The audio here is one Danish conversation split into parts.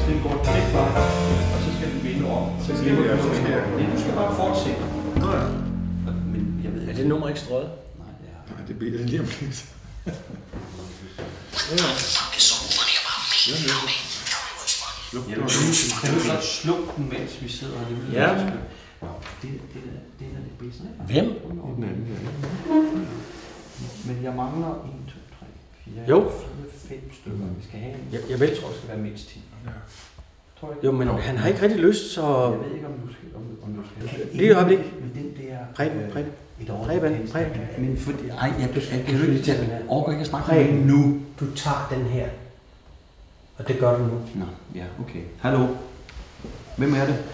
stille går den vej, og så skal den vende om. Så skal du skal bare fortsætte. Men jeg ved, er det nummer ikke strøget? Nej, det bliver det lige om lidt. Kan du så slukke den, mens vi sidder her? Ja. Det er det bedste. Hvem? Den anden, Men jeg mangler 1, 2, 3, 4, Jo. 5 stykker. Vi skal have en. Jeg ved. Jeg tror, det skal være mindst 10. Tror jeg ikke? Jo, men han har ikke rigtig lyst, så... Jeg ved ikke, om du skal... Lige et øjeblik. Men den der... Preben. Men fordi... Ej, jeg kan jo ikke tage... Overgår ikke at snakke Preben, med nu. du tager den her. Og det gør du nu. Nå, ja, okay. Hallo. Hvem er det?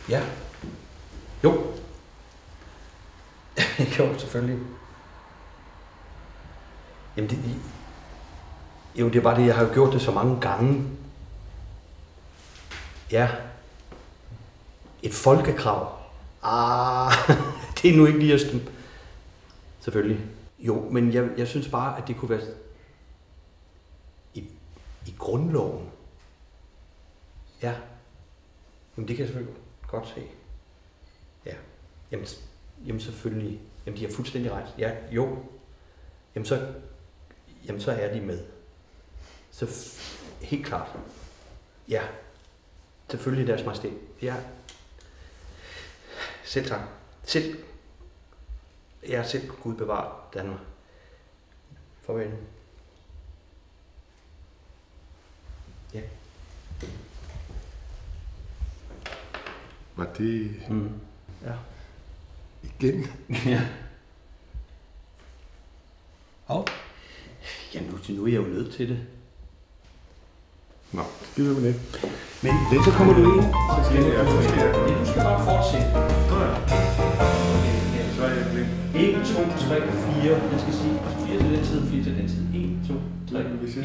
Ja. Jo. Jo, selvfølgelig. Jamen, det er bare det, jeg har jo gjort det så mange gange. Ja. Et folkekrav. Det er nu ikke lige at stemme. Selvfølgelig. Jo, men jeg synes bare, at det kunne være i grundloven. Ja. Jamen, det kan jeg selvfølgelig godt se. Ja. Jamen selvfølgelig. Jamen, de har fuldstændig ret. Ja, jo. Jamen, så er de med. Så helt klart. Ja. Selvfølgelig deres majestæt. Ja. Selv tak. Selv Gud bevare Danmark. Farvel. Ja. Var det Ja. igen? Ja. Ja, nu er jeg jo nødt til det. Nå, skidt med det. Men det, så kommer du ind. Du skal bare fortsætte. Så er jeg blind. 1, 2, 3, 4. Jeg skal sige 4 til den tid, 4 til den tid. 1, 2, 3, 4. Hvis jeg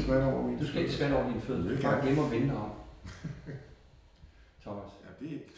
skvatter over min... Du skal ikke skvatte over dine fødder. Du skal bare glemme at vende dig om. Thomas. Ja, det er ikke...